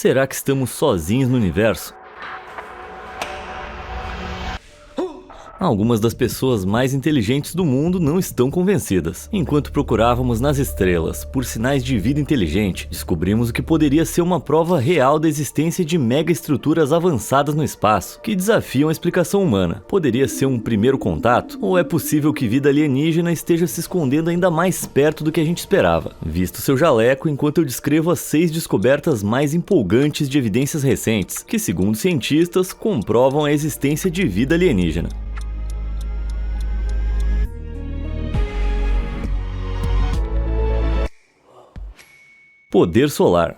Será que estamos sozinhos no universo? Algumas das pessoas mais inteligentes do mundo não estão convencidas. Enquanto procurávamos nas estrelas por sinais de vida inteligente, descobrimos o que poderia ser uma prova real da existência de megaestruturas avançadas no espaço, que desafiam a explicação humana. Poderia ser um primeiro contato? Ou é possível que vida alienígena esteja se escondendo ainda mais perto do que a gente esperava? Visto seu jaleco enquanto eu descrevo as 6 descobertas mais empolgantes de evidências recentes, que, segundo cientistas, comprovam a existência de vida alienígena. Poder solar.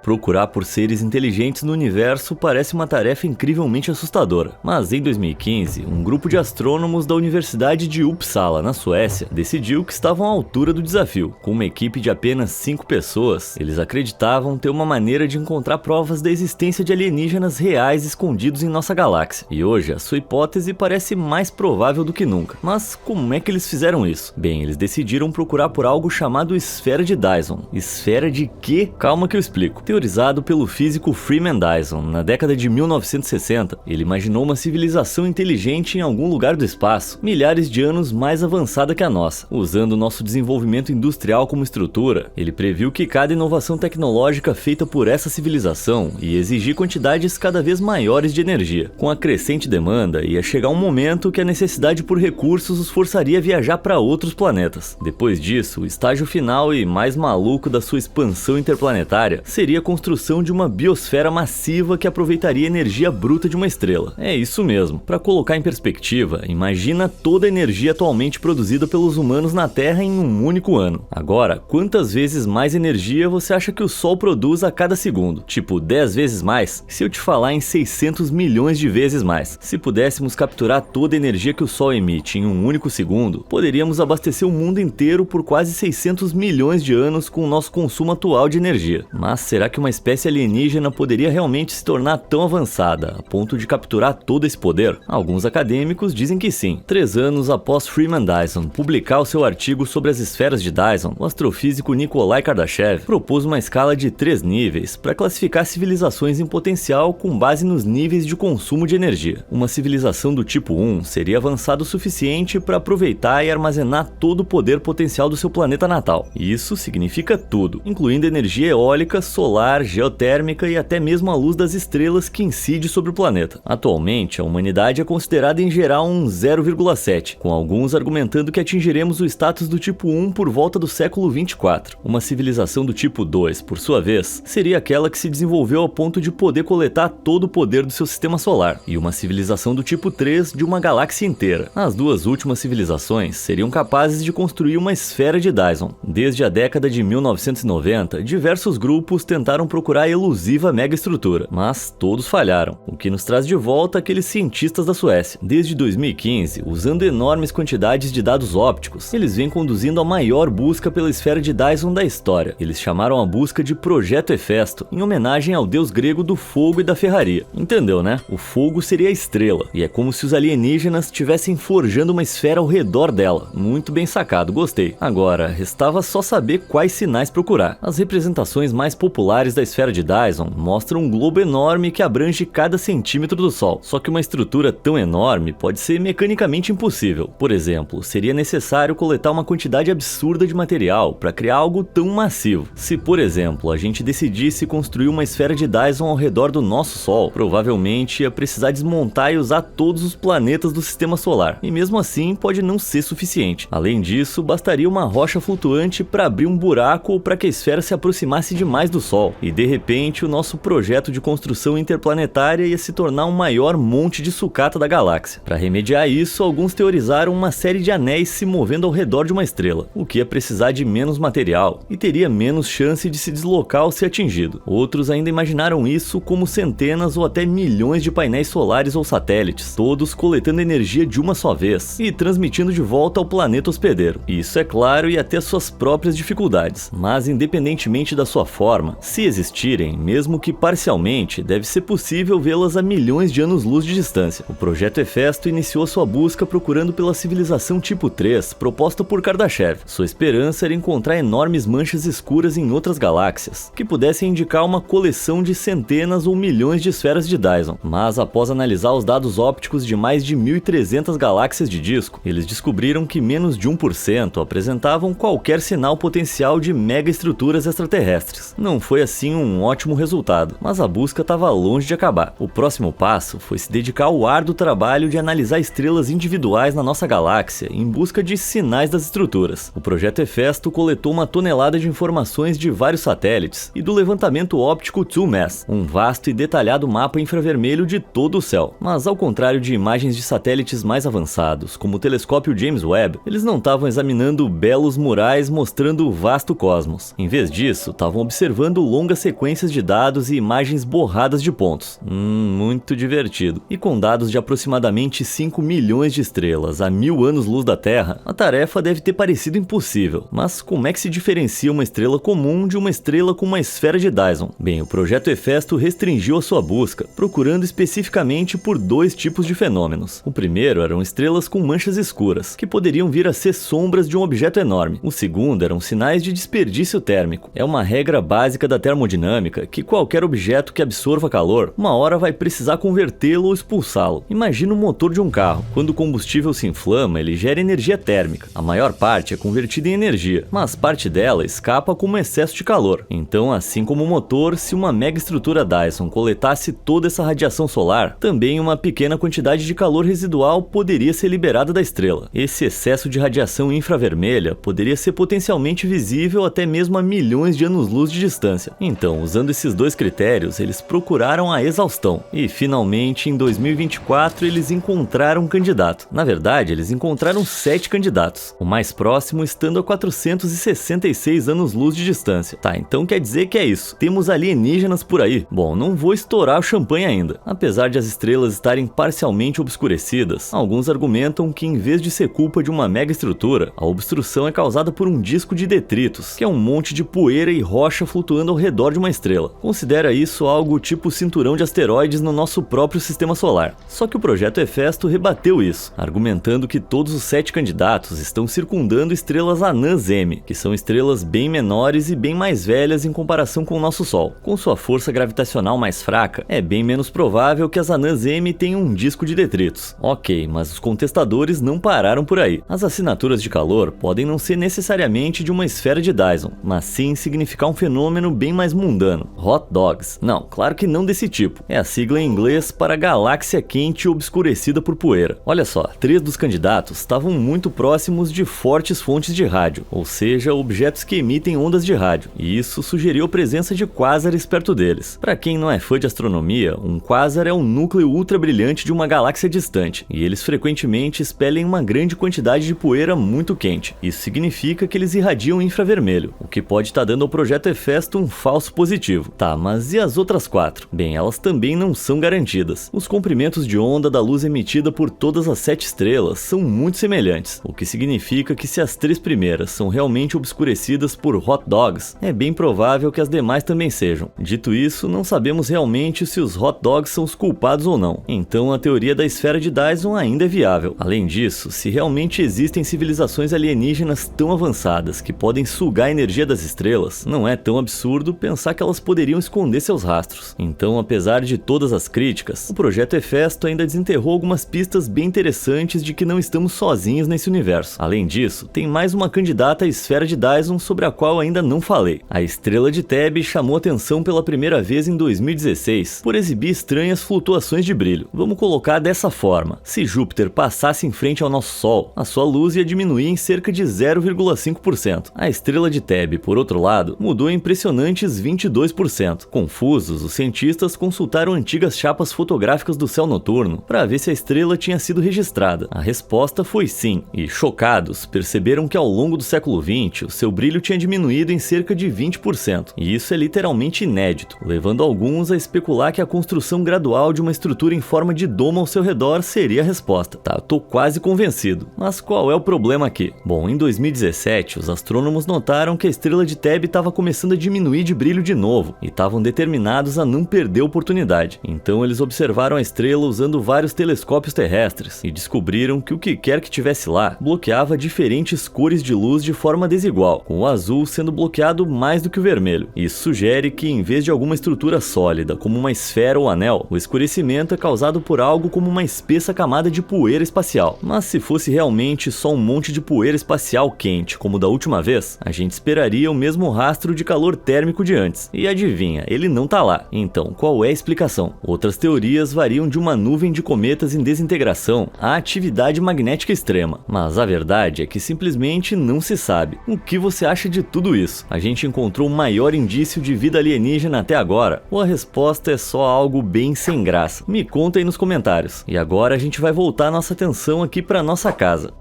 Procurar por seres inteligentes no universo parece uma tarefa incrivelmente assustadora. Mas em 2015, um grupo de astrônomos da Universidade de Uppsala, na Suécia, decidiu que estavam à altura do desafio. Com uma equipe de apenas 5 pessoas, eles acreditavam ter uma maneira de encontrar provas da existência de alienígenas reais escondidos em nossa galáxia. E hoje, a sua hipótese parece mais provável do que nunca. Mas como é que eles fizeram isso? Bem, eles decidiram procurar por algo chamado esfera de Dyson. Esfera de quê? Calma que eu explico. Teorizado pelo físico Freeman Dyson na década de 1960, ele imaginou uma civilização inteligente em algum lugar do espaço, milhares de anos mais avançada que a nossa. Usando o nosso desenvolvimento industrial como estrutura, ele previu que cada inovação tecnológica feita por essa civilização ia exigir quantidades cada vez maiores de energia. Com a crescente demanda, ia chegar um momento que a necessidade por recursos os forçaria a viajar para outros planetas. Depois disso, o estágio final e mais maluco da sua expansão interplanetária seria a construção de uma biosfera massiva que aproveitaria a energia bruta de uma estrela. É isso mesmo. Para colocar em perspectiva, imagina toda a energia atualmente produzida pelos humanos na Terra em um único ano. Agora, quantas vezes mais energia você acha que o Sol produz a cada segundo? Tipo, 10 vezes mais? Se eu te falar em 600 milhões de vezes mais. Se pudéssemos capturar toda a energia que o Sol emite em um único segundo, poderíamos abastecer o mundo inteiro por quase 600 milhões de anos com o nosso consumo atual de energia. Mas será que uma espécie alienígena poderia realmente se tornar tão avançada a ponto de capturar todo esse poder? Alguns acadêmicos dizem que sim. 3 anos após Freeman Dyson publicar o seu artigo sobre as esferas de Dyson, o astrofísico Nikolai Kardashev propôs uma escala de 3 níveis para classificar civilizações em potencial com base nos níveis de consumo de energia. Uma civilização do tipo 1 seria avançada o suficiente para aproveitar e armazenar todo o poder potencial do seu planeta natal. Isso significa tudo, incluindo energia eólica, solar, geotérmica e até mesmo a luz das estrelas que incide sobre o planeta. Atualmente, a humanidade é considerada em geral um 0,7, com alguns argumentando que atingiremos o status do tipo 1 por volta do século 24. Uma civilização do tipo 2, por sua vez, seria aquela que se desenvolveu ao ponto de poder coletar todo o poder do seu sistema solar, e uma civilização do tipo 3 de uma galáxia inteira. As duas últimas civilizações seriam capazes de construir uma esfera de Dyson. Desde a década de 1990, diversos grupos tentaram procurar a elusiva megaestrutura, mas todos falharam, o que nos traz de volta aqueles cientistas da Suécia. Desde 2015, usando enormes quantidades de dados ópticos, eles vêm conduzindo a maior busca pela esfera de Dyson da história. Eles chamaram a busca de Projeto Hefesto, em homenagem ao deus grego do fogo e da ferraria. Entendeu, né? O fogo seria a estrela, e é como se os alienígenas estivessem forjando uma esfera ao redor dela. Muito bem sacado, gostei. Agora, restava só saber quais sinais procurar. As representações mais populares da esfera de Dyson mostram um globo enorme que abrange cada centímetro do Sol. Só que uma estrutura tão enorme pode ser mecanicamente impossível. Por exemplo, seria necessário coletar uma quantidade absurda de material para criar algo tão massivo. Se, por exemplo, a gente decidisse construir uma esfera de Dyson ao redor do nosso Sol, provavelmente ia precisar desmontar e usar todos os planetas do sistema solar. E mesmo assim, pode não ser suficiente. Além disso, bastaria uma rocha flutuante para abrir um buraco ou para que a esfera se aproximasse demais do Sol. E de repente o nosso projeto de construção interplanetária ia se tornar o maior monte de sucata da galáxia. Para remediar isso, alguns teorizaram uma série de anéis se movendo ao redor de uma estrela, o que ia precisar de menos material e teria menos chance de se deslocar ao ser atingido. Outros ainda imaginaram isso como centenas ou até milhões de painéis solares ou satélites, todos coletando energia de uma só vez e transmitindo de volta ao planeta hospedeiro. Isso, é claro, ia ter suas próprias dificuldades, mas independentemente da sua forma, se existirem, mesmo que parcialmente, deve ser possível vê-las a milhões de anos-luz de distância. O projeto Hefesto iniciou sua busca procurando pela civilização tipo 3, proposta por Kardashev. Sua esperança era encontrar enormes manchas escuras em outras galáxias, que pudessem indicar uma coleção de centenas ou milhões de esferas de Dyson. Mas após analisar os dados ópticos de mais de 1.300 galáxias de disco, eles descobriram que menos de 1% apresentavam qualquer sinal potencial de megaestruturas extraterrestres. Não foi assim um ótimo resultado, mas a busca estava longe de acabar. O próximo passo foi se dedicar ao árduo trabalho de analisar estrelas individuais na nossa galáxia em busca de sinais das estruturas. O projeto Hefesto coletou uma tonelada de informações de vários satélites e do levantamento óptico TwoMass, um vasto e detalhado mapa infravermelho de todo o céu. Mas ao contrário de imagens de satélites mais avançados, como o telescópio James Webb, eles não estavam examinando belos murais mostrando o vasto cosmos. Em vez disso, estavam observando longas sequências de dados e imagens borradas de pontos. Muito divertido. E com dados de aproximadamente 5 milhões de estrelas a 1000 anos-luz da Terra, a tarefa deve ter parecido impossível. Mas como é que se diferencia uma estrela comum de uma estrela com uma esfera de Dyson? Bem, o projeto Hefesto restringiu a sua busca, procurando especificamente por dois tipos de fenômenos. O primeiro eram estrelas com manchas escuras, que poderiam vir a ser sombras de um objeto enorme. O segundo eram sinais de desperdício térmico. É uma regra básica da termodinâmica que qualquer objeto que absorva calor, uma hora vai precisar convertê-lo ou expulsá-lo. Imagina o motor de um carro. Quando o combustível se inflama, ele gera energia térmica. A maior parte é convertida em energia, mas parte dela escapa como excesso de calor. Então, assim como o motor, se uma mega estrutura Dyson coletasse toda essa radiação solar, também uma pequena quantidade de calor residual poderia ser liberada da estrela. Esse excesso de radiação infravermelha poderia ser potencialmente visível até mesmo a milhões de anos-luz de distância. Então, usando esses dois critérios, eles procuraram a exaustão. E, finalmente, em 2024, eles encontraram um candidato. Na verdade, eles encontraram 7 candidatos, o mais próximo estando a 466 anos-luz de distância. Tá, então quer dizer que é isso. Temos alienígenas por aí? Bom, não vou estourar o champanhe ainda. Apesar de as estrelas estarem parcialmente obscurecidas, alguns argumentam que em vez de ser culpa de uma mega estrutura, a obstrução é causada por um disco de detritos, que é um monte de poeira e rocha flutuando ao redor de uma estrela. Considera isso algo tipo cinturão de asteroides no nosso próprio sistema solar. Só que o projeto Hefesto rebateu isso, argumentando que todos os 7 candidatos estão circundando estrelas anãs M, que são estrelas bem menores e bem mais velhas em comparação com o nosso Sol. Com sua força gravitacional mais fraca, é bem menos provável que as anãs M tenham um disco de detritos. Ok, mas os contestadores não pararam por aí. As assinaturas de calor podem não ser necessariamente de uma esfera de Dyson, mas sim significar um fenômeno bem mais mundano. Hot dogs. Não, claro que não desse tipo. É a sigla em inglês para galáxia quente obscurecida por poeira. Olha só, 3 dos candidatos estavam muito próximos de fortes fontes de rádio, ou seja, objetos que emitem ondas de rádio, e isso sugeriu a presença de quásares perto deles. Para quem não é fã de astronomia, um quásar é um núcleo ultra brilhante de uma galáxia distante, e eles frequentemente expelem uma grande quantidade de poeira muito quente. Isso significa que eles irradiam infravermelho, o que pode estar dando ao projeto Hefesto um falso positivo. Tá, mas e as outras 4? Bem, elas também não são garantidas. Os comprimentos de onda da luz emitida por todas as 7 estrelas são muito semelhantes, o que significa que se as 3 primeiras são realmente obscurecidas por hot dogs, é bem provável que as demais também sejam. Dito isso, não sabemos realmente se os hot dogs são os culpados ou não, então a teoria da esfera de Dyson ainda é viável. Além disso, se realmente existem civilizações alienígenas tão avançadas que podem sugar a energia das estrelas, não é tão absurdo pensar que elas poderiam esconder seus rastros. Então, apesar de todas as críticas, o projeto Hefesto ainda desenterrou algumas pistas bem interessantes de que não estamos sozinhos nesse universo. Além disso, tem mais uma candidata à esfera de Dyson sobre a qual ainda não falei. A estrela de Thebe chamou atenção pela primeira vez em 2016 por exibir estranhas flutuações de brilho. Vamos colocar dessa forma: se Júpiter passasse em frente ao nosso Sol, a sua luz ia diminuir em cerca de 0,5%. A estrela de Thebe, por outro lado, mudou em impressionantes 22%. Confusos, os cientistas consultaram antigas chapas fotográficas do céu noturno para ver se a estrela tinha sido registrada. A resposta foi sim, e chocados, perceberam que ao longo do século XX, o seu brilho tinha diminuído em cerca de 20%. E isso é literalmente inédito, levando alguns a especular que a construção gradual de uma estrutura em forma de domo ao seu redor seria a resposta. Tá, eu tô quase convencido. Mas qual é o problema aqui? Bom, em 2017, os astrônomos notaram que a estrela de Thebe estava começando a diminuir de brilho de novo e estavam determinados a não perder a oportunidade. Então eles observaram a estrela usando vários telescópios terrestres e descobriram que o que quer que tivesse lá bloqueava diferentes cores de luz de forma desigual, com o azul sendo bloqueado mais do que o vermelho. Isso sugere que, em vez de alguma estrutura sólida, como uma esfera ou anel, o escurecimento é causado por algo como uma espessa camada de poeira espacial. Mas se fosse realmente só um monte de poeira espacial quente, como da última vez, a gente esperaria o mesmo rastro de calor térmico de antes. E adivinha, ele não tá lá. Então, qual é a explicação? Outras teorias variam de uma nuvem de cometas em desintegração à atividade magnética extrema. Mas a verdade é que simplesmente não se sabe. O que você acha de tudo isso? A gente encontrou o maior indício de vida alienígena até agora? Ou a resposta é só algo bem sem graça? Me conta aí nos comentários. E agora a gente vai voltar nossa atenção aqui para nossa casa.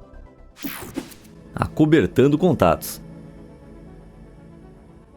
Acobertando contatos.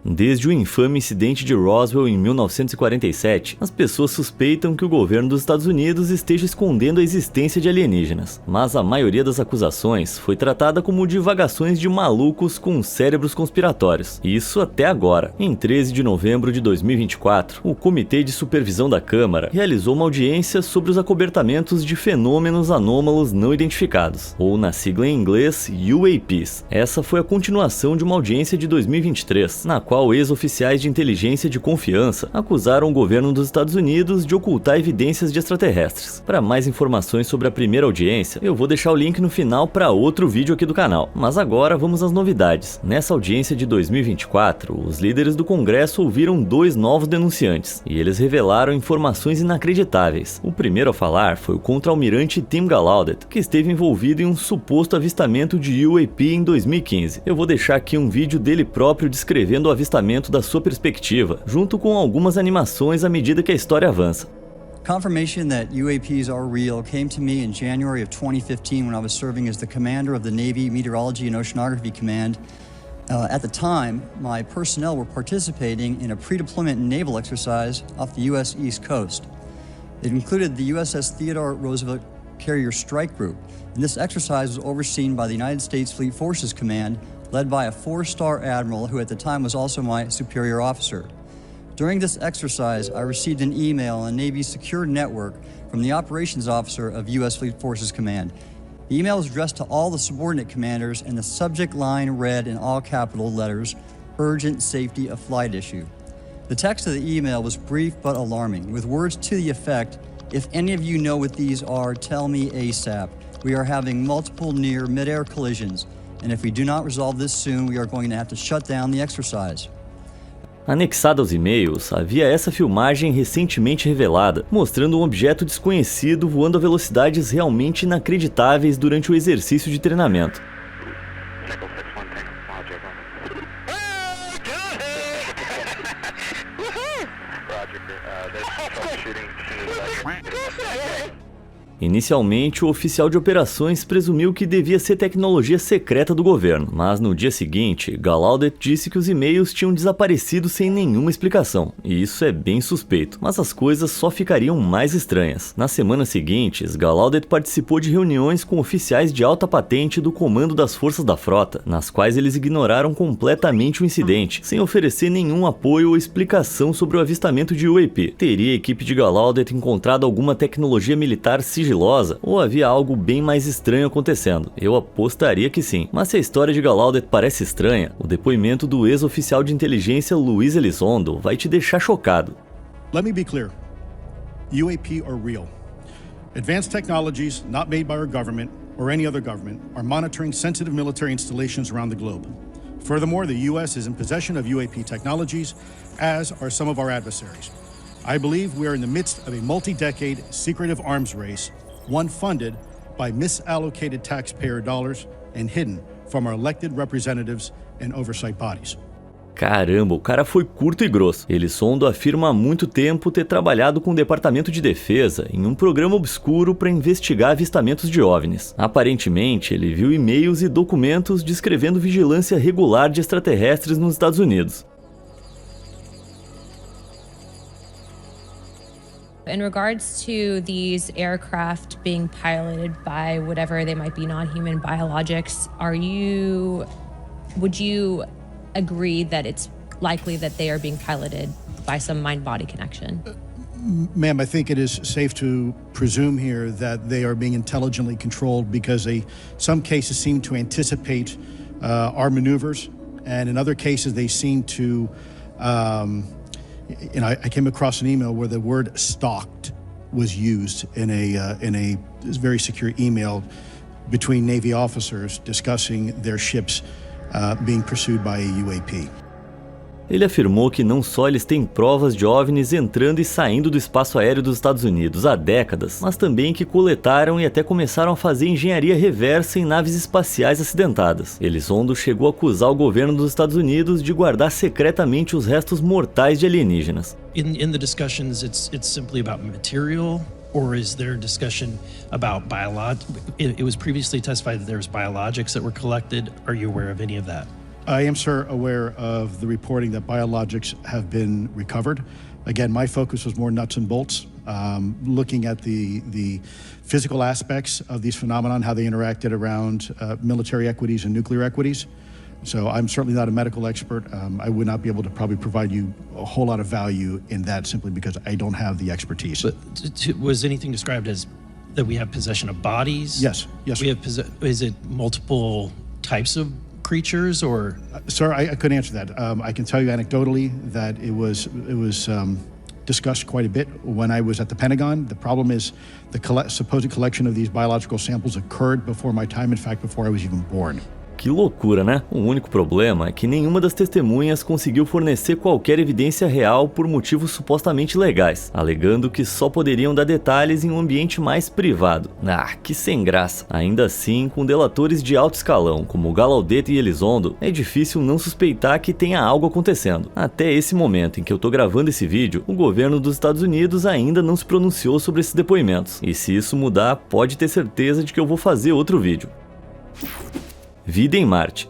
Desde o infame incidente de Roswell em 1947, as pessoas suspeitam que o governo dos Estados Unidos esteja escondendo a existência de alienígenas, mas a maioria das acusações foi tratada como divagações de malucos com cérebros conspiratórios. Isso até agora. Em 13 de novembro de 2024, o Comitê de Supervisão da Câmara realizou uma audiência sobre os acobertamentos de fenômenos anômalos não identificados, ou na sigla em inglês UAPs. Essa foi a continuação de uma audiência de 2023, na qual ex-oficiais de inteligência de confiança acusaram o governo dos Estados Unidos de ocultar evidências de extraterrestres. Para mais informações sobre a primeira audiência, eu vou deixar o link no final para outro vídeo aqui do canal. Mas agora vamos às novidades. Nessa audiência de 2024, os líderes do Congresso ouviram 2 novos denunciantes, e eles revelaram informações inacreditáveis. O primeiro a falar foi o contra-almirante Tim Gallaudet, que esteve envolvido em um suposto avistamento de UAP em 2015. Eu vou deixar aqui um vídeo dele próprio descrevendo o avistamento da sua perspectiva, junto com algumas animações à medida que a história avança. Confirmation that UAPs are real came to me in January of 2015 when I was serving as the commander of the Navy Meteorology and Oceanography Command. At the time, my personnel were participating in a pre-deployment naval exercise off the U.S. East Coast. It included the USS Theodore Roosevelt Carrier Strike Group, and this exercise was overseen by the United States Fleet Forces Command, led by a 4-star admiral who at the time was also my superior officer. During this exercise, I received an email on Navy's secure network from the operations officer of U.S. Fleet Forces Command. The email was addressed to all the subordinate commanders, and the subject line read in all capital letters, "Urgent Safety of Flight Issue." The text of the email was brief but alarming, with words to the effect, "If any of you know what these are, tell me ASAP. We are having multiple near mid-air collisions. And if we do not resolve this soon, we are going to have to shut down the exercise." Anexada aos e-mails, havia essa filmagem recentemente revelada, mostrando um objeto desconhecido voando a velocidades realmente inacreditáveis durante o exercício de treinamento. Inicialmente, o oficial de operações presumiu que devia ser tecnologia secreta do governo, mas no dia seguinte, Gallaudet disse que os e-mails tinham desaparecido sem nenhuma explicação, e isso é bem suspeito, mas as coisas só ficariam mais estranhas. Nas semanas seguintes, Gallaudet participou de reuniões com oficiais de alta patente do comando das forças da frota, nas quais eles ignoraram completamente o incidente, sem oferecer nenhum apoio ou explicação sobre o avistamento de UAP. Teria a equipe de Gallaudet encontrado alguma tecnologia militar sigilosa, ou havia algo bem mais estranho acontecendo? Eu apostaria que sim. Mas se a história de Gallaudet parece estranha, o depoimento do ex-oficial de inteligência Luiz Elizondo vai te deixar chocado. Let me be clear. UAP are real. Advanced technologies not made by our government or any other government are monitoring sensitive military installations around the globe. Furthermore, the U.S. is in possession of UAP technologies, as are some of our adversaries. I believe we are in the midst of a multi-decade secretive arms race, one funded by misallocated taxpayer dollars and hidden from our elected representatives and oversight bodies. Caramba, o cara foi curto e grosso. Elizondo afirma há muito tempo ter trabalhado com o Departamento de Defesa em um programa obscuro para investigar avistamentos de OVNIs. Aparentemente, ele viu e-mails e documentos descrevendo vigilância regular de extraterrestres nos Estados Unidos. In regards to these aircraft being piloted by whatever they might be, non-human biologics, would you agree that it's likely that they are being piloted by some mind-body connection? Ma'am, I think it is safe to presume here that they are being intelligently controlled because some cases seem to anticipate our maneuvers, and in other cases they seem to, I came across an email where the word "stalked" was used in a very secure email between Navy officers discussing their ships being pursued by a UAP. Ele afirmou que não só eles têm provas de OVNIs entrando e saindo do espaço aéreo dos Estados Unidos há décadas, mas também que coletaram e até começaram a fazer engenharia reversa em naves espaciais acidentadas. Elizondo chegou a acusar o governo dos Estados Unidos de guardar secretamente os restos mortais de alienígenas. In the discussions, it's simply about material, or is there discussion about It was previously testified that there was biologics that were collected. Are you aware of any of that? I am, sir, aware of the reporting that biologics have been recovered. Again, my focus was more nuts and bolts, looking at the physical aspects of these phenomenon, how they interacted around military equities and nuclear equities. So I'm certainly not a medical expert. I would not be able to probably provide you a whole lot of value in that simply because I don't have the expertise. But was anything described as that we have possession of bodies? Yes. We have is it multiple types of creatures, or? Sir, I couldn't answer that. I can tell you anecdotally that it was discussed quite a bit when I was at the Pentagon. The problem is the supposed collection of these biological samples occurred before my time, in fact, before I was even born. Que loucura, né? O único problema é que nenhuma das testemunhas conseguiu fornecer qualquer evidência real por motivos supostamente legais, alegando que só poderiam dar detalhes em um ambiente mais privado. Ah, que sem graça. Ainda assim, com delatores de alto escalão, como Gallaudet e Elizondo, é difícil não suspeitar que tenha algo acontecendo. Até esse momento em que eu tô gravando esse vídeo, o governo dos Estados Unidos ainda não se pronunciou sobre esses depoimentos. E se isso mudar, pode ter certeza de que eu vou fazer outro vídeo. Vida em Marte.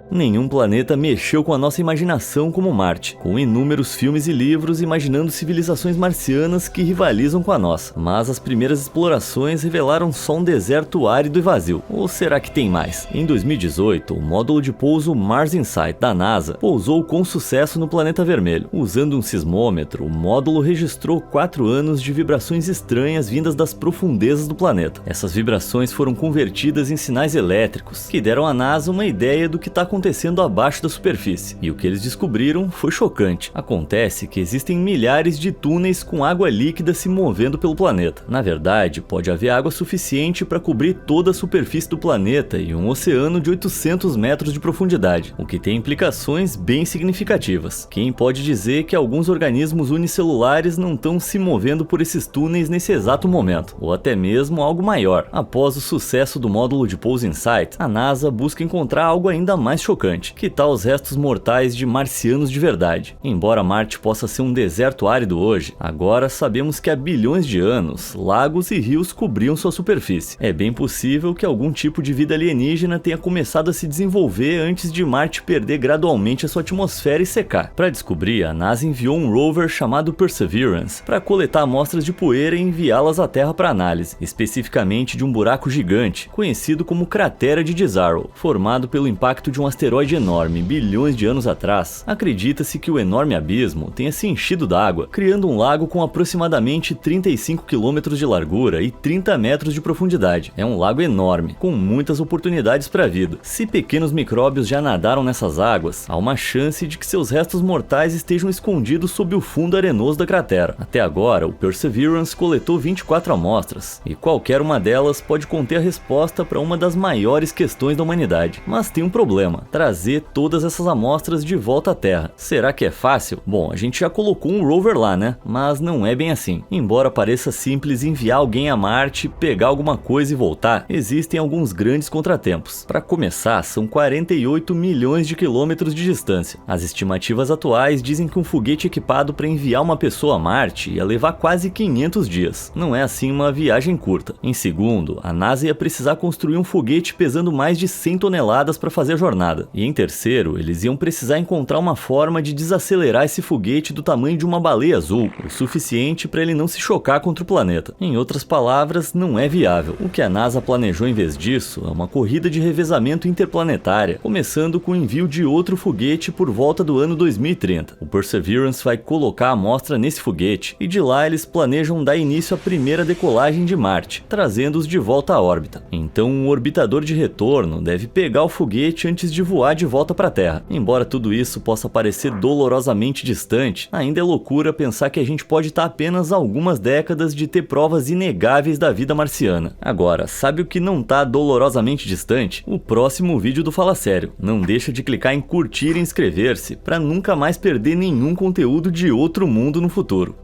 Nenhum planeta mexeu com a nossa imaginação como Marte, com inúmeros filmes e livros imaginando civilizações marcianas que rivalizam com a nossa. Mas as primeiras explorações revelaram só um deserto árido e vazio. Ou será que tem mais? Em 2018, o módulo de pouso Mars Insight da NASA pousou com sucesso no planeta vermelho. Usando um sismômetro, o módulo registrou 4 anos de vibrações estranhas vindas das profundezas do planeta. Essas vibrações foram convertidas em sinais elétricos, que deram à NASA uma ideia do que está acontecendo abaixo da superfície. E o que eles descobriram foi chocante. Acontece que existem milhares de túneis com água líquida se movendo pelo planeta. Na verdade, pode haver água suficiente para cobrir toda a superfície do planeta e um oceano de 800 metros de profundidade, o que tem implicações bem significativas. Quem pode dizer que alguns organismos unicelulares não estão se movendo por esses túneis nesse exato momento, ou até mesmo algo maior. Após o sucesso do módulo de pouso Insight, a NASA busca encontrar algo ainda mais chocante. Que tal os restos mortais de marcianos de verdade? Embora Marte possa ser um deserto árido hoje, agora sabemos que há bilhões de anos, lagos e rios cobriam sua superfície. É bem possível que algum tipo de vida alienígena tenha começado a se desenvolver antes de Marte perder gradualmente a sua atmosfera e secar. Para descobrir, a NASA enviou um rover chamado Perseverance para coletar amostras de poeira e enviá-las à Terra para análise, especificamente de um buraco gigante, conhecido como Cratera de Jezero, formado pelo impacto de um asteroide enorme bilhões de anos atrás. Acredita-se que o enorme abismo tenha se enchido d'água, criando um lago com aproximadamente 35 km de largura e 30 metros de profundidade. É um lago enorme, com muitas oportunidades para a vida. Se pequenos micróbios já nadaram nessas águas, há uma chance de que seus restos mortais estejam escondidos sob o fundo arenoso da cratera. Até agora, o Perseverance coletou 24 amostras, e qualquer uma delas pode conter a resposta para uma das maiores questões da humanidade. Mas tem um problema: trazer todas essas amostras de volta à Terra. Será que é fácil? Bom, a gente já colocou um rover lá, né? Mas não é bem assim. Embora pareça simples enviar alguém a Marte, pegar alguma coisa e voltar, existem alguns grandes contratempos. Para começar, são 48 milhões de quilômetros de distância. As estimativas atuais dizem que um foguete equipado para enviar uma pessoa a Marte ia levar quase 500 dias. Não é assim uma viagem curta. Em segundo, a NASA ia precisar construir um foguete pesando mais de 100 toneladas para fazer a jornada. tomada. E em terceiro, eles iam precisar encontrar uma forma de desacelerar esse foguete do tamanho de uma baleia azul, o suficiente para ele não se chocar contra o planeta. Em outras palavras, não é viável. O que a NASA planejou em vez disso é uma corrida de revezamento interplanetária, começando com o envio de outro foguete por volta do ano 2030. O Perseverance vai colocar a amostra nesse foguete, e de lá eles planejam dar início à primeira decolagem de Marte, trazendo-os de volta à órbita. Então um orbitador de retorno deve pegar o foguete antes de voar de volta para a Terra. Embora tudo isso possa parecer dolorosamente distante, ainda é loucura pensar que a gente pode estar apenas a algumas décadas de ter provas inegáveis da vida marciana. Agora, sabe o que não tá dolorosamente distante? O próximo vídeo do Fala Sério. Não deixa de clicar em curtir e inscrever-se para nunca mais perder nenhum conteúdo de outro mundo no futuro.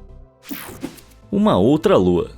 Uma outra lua.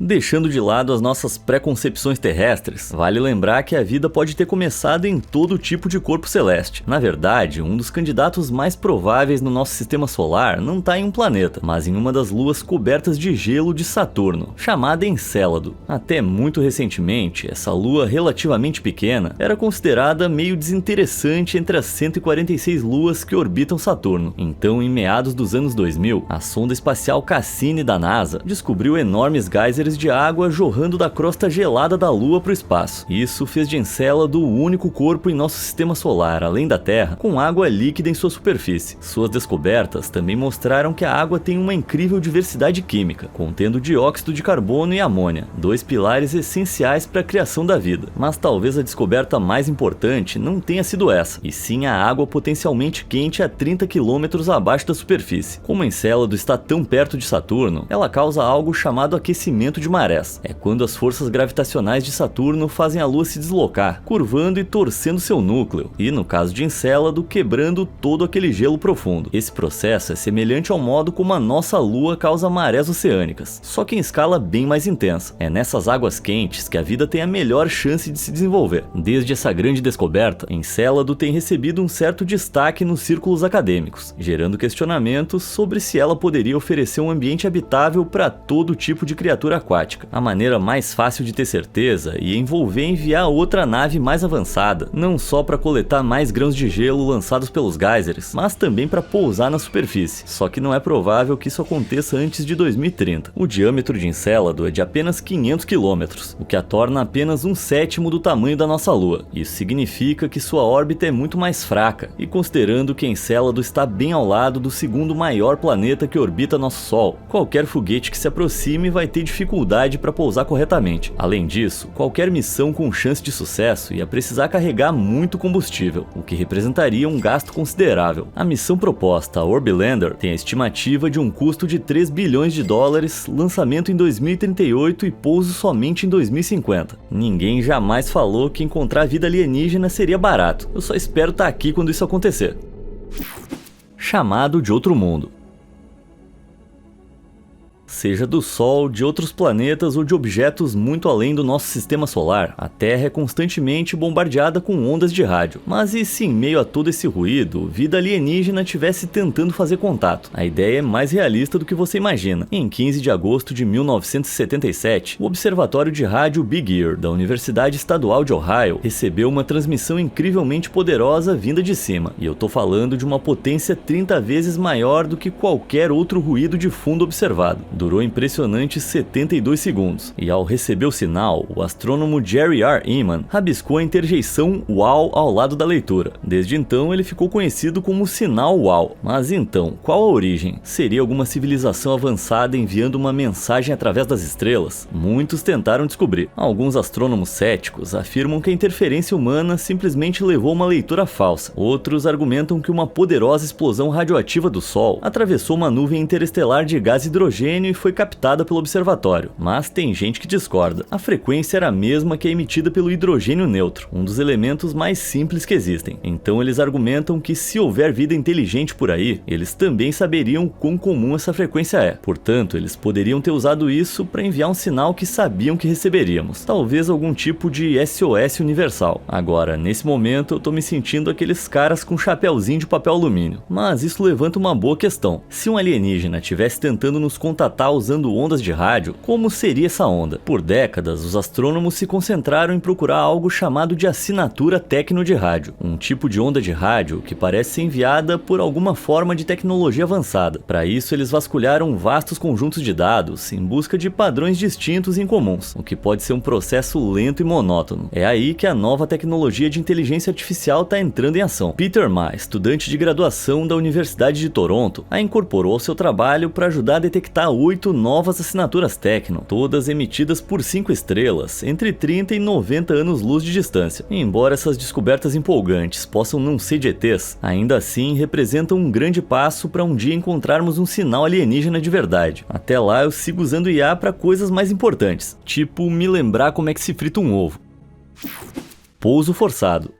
Deixando de lado as nossas preconcepções terrestres, vale lembrar que a vida pode ter começado em todo tipo de corpo celeste. Na verdade, um dos candidatos mais prováveis no nosso sistema solar não está em um planeta, mas em uma das luas cobertas de gelo de Saturno, chamada Encélado. Até muito recentemente, essa lua relativamente pequena era considerada meio desinteressante entre as 146 luas que orbitam Saturno. Então, em meados dos anos 2000, a sonda espacial Cassini da NASA descobriu enormes geysers de água jorrando da crosta gelada da Lua para o espaço. Isso fez de Encélado o único corpo em nosso sistema solar, além da Terra, com água líquida em sua superfície. Suas descobertas também mostraram que a água tem uma incrível diversidade química, contendo dióxido de carbono e amônia, dois pilares essenciais para a criação da vida. Mas talvez a descoberta mais importante não tenha sido essa, e sim a água potencialmente quente a 30 km abaixo da superfície. Como Encélado está tão perto de Saturno, ela causa algo chamado aquecimento de marés. É quando as forças gravitacionais de Saturno fazem a Lua se deslocar, curvando e torcendo seu núcleo, e no caso de Encélado, quebrando todo aquele gelo profundo. Esse processo é semelhante ao modo como a nossa Lua causa marés oceânicas, só que em escala bem mais intensa. É nessas águas quentes que a vida tem a melhor chance de se desenvolver. Desde essa grande descoberta, Encélado tem recebido um certo destaque nos círculos acadêmicos, gerando questionamentos sobre se ela poderia oferecer um ambiente habitável para todo tipo de criatura aquática. A maneira mais fácil de ter certeza ia envolver enviar outra nave mais avançada, não só para coletar mais grãos de gelo lançados pelos geysers, mas também para pousar na superfície. Só que não é provável que isso aconteça antes de 2030. O diâmetro de Encélado é de apenas 500 km, o que a torna apenas 1/7 do tamanho da nossa Lua. Isso significa que sua órbita é muito mais fraca, e considerando que Encélado está bem ao lado do segundo maior planeta que orbita nosso Sol, qualquer foguete que se aproxime vai ter dificuldade para pousar corretamente. Além disso, qualquer missão com chance de sucesso ia precisar carregar muito combustível, o que representaria um gasto considerável. A missão proposta, a Orbilander, tem a estimativa de um custo de 3 bilhões de dólares, lançamento em 2038 e pouso somente em 2050. Ninguém jamais falou que encontrar vida alienígena seria barato. Eu só espero estar aqui quando isso acontecer. Chamado de outro mundo. Seja do Sol, de outros planetas ou de objetos muito além do nosso sistema solar, a Terra é constantemente bombardeada com ondas de rádio. Mas e se em meio a todo esse ruído, vida alienígena estivesse tentando fazer contato? A ideia é mais realista do que você imagina. Em 15 de agosto de 1977, o Observatório de Rádio Big Ear, da Universidade Estadual de Ohio, recebeu uma transmissão incrivelmente poderosa vinda de cima. E eu tô falando de uma potência 30 vezes maior do que qualquer outro ruído de fundo observado. Durou impressionantes 72 segundos, e ao receber o sinal, o astrônomo Jerry R. Ehman rabiscou a interjeição UAU ao lado da leitura. Desde então ele ficou conhecido como sinal UAU. Mas então, qual a origem? Seria alguma civilização avançada enviando uma mensagem através das estrelas? Muitos tentaram descobrir. Alguns astrônomos céticos afirmam que a interferência humana simplesmente levou uma leitura falsa. Outros argumentam que uma poderosa explosão radioativa do Sol atravessou uma nuvem interestelar de gás hidrogênio e foi captada pelo observatório, mas tem gente que discorda. A frequência era a mesma que a emitida pelo hidrogênio neutro, um dos elementos mais simples que existem. Então eles argumentam que se houver vida inteligente por aí, eles também saberiam quão comum essa frequência é. Portanto, eles poderiam ter usado isso para enviar um sinal que sabiam que receberíamos. Talvez algum tipo de SOS universal. Agora, nesse momento, eu tô me sentindo aqueles caras com chapéuzinho de papel alumínio. Mas isso levanta uma boa questão. Se um alienígena estivesse tentando nos contatar usando ondas de rádio, como seria essa onda? Por décadas, os astrônomos se concentraram em procurar algo chamado de assinatura tecno de rádio, um tipo de onda de rádio que parece ser enviada por alguma forma de tecnologia avançada. Para isso, eles vasculharam vastos conjuntos de dados em busca de padrões distintos e incomuns, o que pode ser um processo lento e monótono. É aí que a nova tecnologia de inteligência artificial está entrando em ação. Peter Ma, estudante de graduação da Universidade de Toronto, a incorporou ao seu trabalho para ajudar a detectar 8 novas assinaturas tecno, todas emitidas por 5 estrelas, entre 30 e 90 anos-luz de distância. E embora essas descobertas empolgantes possam não ser de ETs, ainda assim representam um grande passo para um dia encontrarmos um sinal alienígena de verdade. Até lá eu sigo usando IA para coisas mais importantes, tipo me lembrar como é que se frita um ovo. Pouso forçado.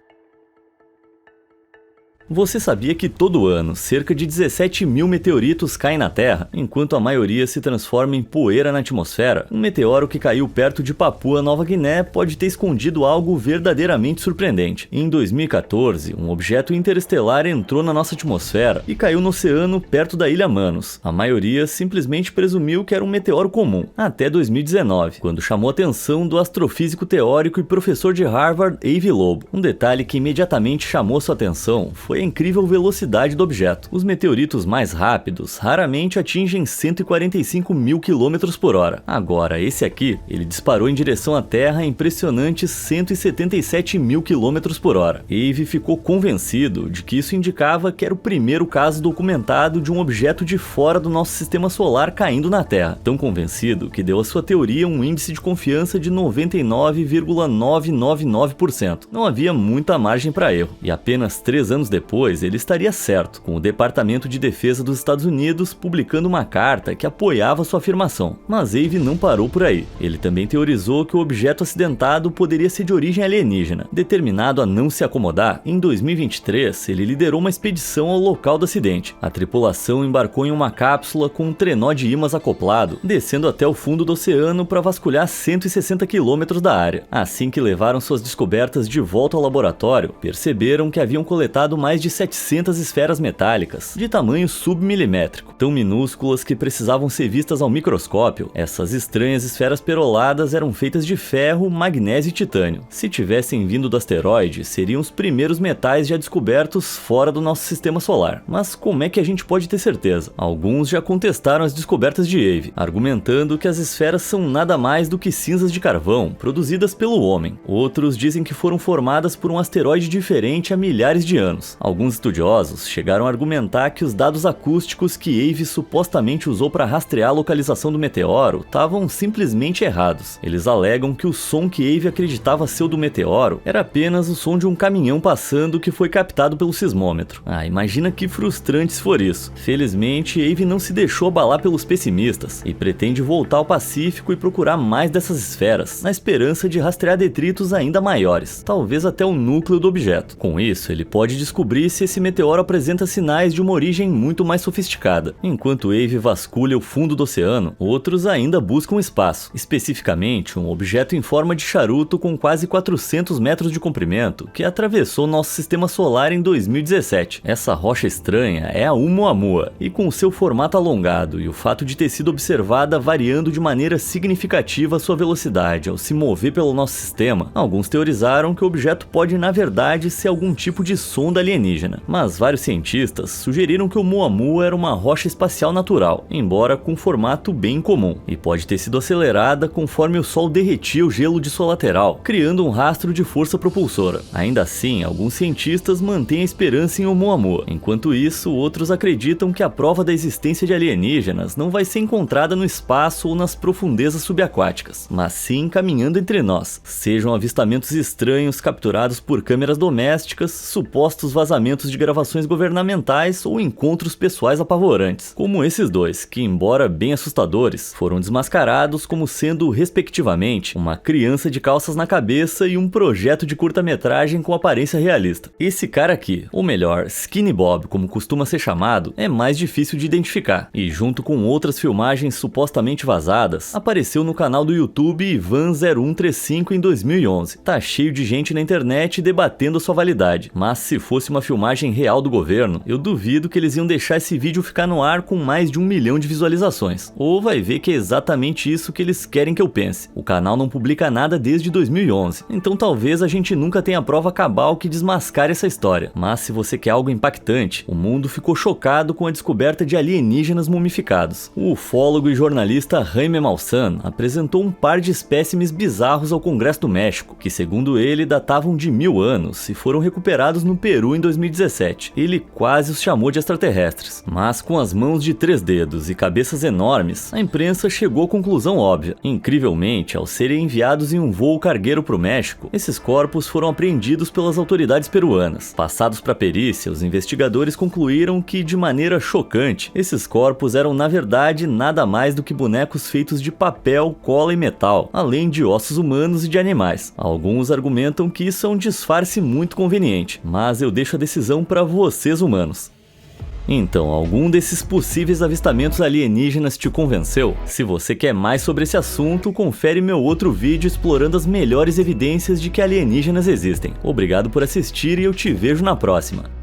Você sabia que todo ano cerca de 17 mil meteoritos caem na Terra, enquanto a maioria se transforma em poeira na atmosfera? Um meteoro que caiu perto de Papua Nova Guiné pode ter escondido algo verdadeiramente surpreendente. Em 2014, um objeto interestelar entrou na nossa atmosfera e caiu no oceano perto da Ilha Manus. A maioria simplesmente presumiu que era um meteoro comum, até 2019, quando chamou a atenção do astrofísico teórico e professor de Harvard, Avi Loeb. Um detalhe que imediatamente chamou sua atenção foi a incrível velocidade do objeto. Os meteoritos mais rápidos raramente atingem 145 mil km por hora. Agora, esse aqui, ele disparou em direção à Terra a impressionantes 177 mil km por hora. Avi ficou convencido de que isso indicava que era o primeiro caso documentado de um objeto de fora do nosso sistema solar caindo na Terra. Tão convencido que deu à sua teoria um índice de confiança de 99,999%. Não havia muita margem para erro. E apenas 3 anos depois, ele estaria certo, com o Departamento de Defesa dos Estados Unidos publicando uma carta que apoiava sua afirmação. Mas Avi não parou por aí. Ele também teorizou que o objeto acidentado poderia ser de origem alienígena. Determinado a não se acomodar, em 2023 ele liderou uma expedição ao local do acidente. A tripulação embarcou em uma cápsula com um trenó de ímãs acoplado, descendo até o fundo do oceano para vasculhar 160 quilômetros da área. Assim que levaram suas descobertas de volta ao laboratório, perceberam que haviam coletado mais de 700 esferas metálicas, de tamanho submilimétrico, tão minúsculas que precisavam ser vistas ao microscópio. Essas estranhas esferas peroladas eram feitas de ferro, magnésio e titânio. Se tivessem vindo do asteroide, seriam os primeiros metais já descobertos fora do nosso sistema solar. Mas como é que a gente pode ter certeza? Alguns já contestaram as descobertas de Avi, argumentando que as esferas são nada mais do que cinzas de carvão, produzidas pelo homem. Outros dizem que foram formadas por um asteroide diferente há milhares de anos. Alguns estudiosos chegaram a argumentar que os dados acústicos que Avi supostamente usou para rastrear a localização do meteoro estavam simplesmente errados. Eles alegam que o som que Avi acreditava ser o do meteoro era apenas o som de um caminhão passando que foi captado pelo sismômetro. Imagina que frustrante se for isso. Felizmente, Avi não se deixou abalar pelos pessimistas e pretende voltar ao Pacífico e procurar mais dessas esferas, na esperança de rastrear detritos ainda maiores, talvez até o núcleo do objeto. Com isso, ele pode descobrir se esse meteoro apresenta sinais de uma origem muito mais sofisticada. Enquanto Avi vasculha o fundo do oceano, outros ainda buscam espaço, especificamente um objeto em forma de charuto com quase 400 metros de comprimento que atravessou nosso sistema solar em 2017. Essa rocha estranha é a Oumuamua, e com seu formato alongado e o fato de ter sido observada variando de maneira significativa sua velocidade ao se mover pelo nosso sistema, alguns teorizaram que o objeto pode na verdade ser algum tipo de sonda alienígena, mas vários cientistas sugeriram que o Oumuamua era uma rocha espacial natural, embora com formato bem comum, e pode ter sido acelerada conforme o Sol derretia o gelo de sua lateral, criando um rastro de força propulsora. Ainda assim, alguns cientistas mantêm a esperança em Oumuamua. Enquanto isso, outros acreditam que a prova da existência de alienígenas não vai ser encontrada no espaço ou nas profundezas subaquáticas, mas sim caminhando entre nós, sejam avistamentos estranhos capturados por câmeras domésticas, supostos vazamentos de gravações governamentais ou encontros pessoais apavorantes, como esses dois, que embora bem assustadores, foram desmascarados como sendo, respectivamente, uma criança de calças na cabeça e um projeto de curta-metragem com aparência realista. Esse cara aqui, ou melhor, Skinny Bob, como costuma ser chamado, é mais difícil de identificar, e junto com outras filmagens supostamente vazadas, apareceu no canal do YouTube Ivan0135 em 2011. Tá cheio de gente na internet debatendo sua validade, mas se fosse uma filmagem real do governo, eu duvido que eles iam deixar esse vídeo ficar no ar com mais de 1 milhão de visualizações. Ou vai ver que é exatamente isso que eles querem que eu pense. O canal não publica nada desde 2011, então talvez a gente nunca tenha prova cabal que desmascare essa história. Mas se você quer algo impactante, o mundo ficou chocado com a descoberta de alienígenas mumificados. O ufólogo e jornalista Jaime Maussan apresentou um par de espécimes bizarros ao Congresso do México, que segundo ele datavam de 1000 anos e foram recuperados no Peru em 2017. Ele quase os chamou de extraterrestres, mas com as mãos de 3 dedos e cabeças enormes, a imprensa chegou à conclusão óbvia. Incrivelmente, ao serem enviados em um voo cargueiro para o México, esses corpos foram apreendidos pelas autoridades peruanas. Passados para a perícia, os investigadores concluíram que, de maneira chocante, esses corpos eram na verdade nada mais do que bonecos feitos de papel, cola e metal, além de ossos humanos e de animais. Alguns argumentam que isso é um disfarce muito conveniente, mas eu deixo a decisão para vocês humanos. Então, algum desses possíveis avistamentos alienígenas te convenceu? Se você quer mais sobre esse assunto, confere meu outro vídeo explorando as melhores evidências de que alienígenas existem. Obrigado por assistir e eu te vejo na próxima.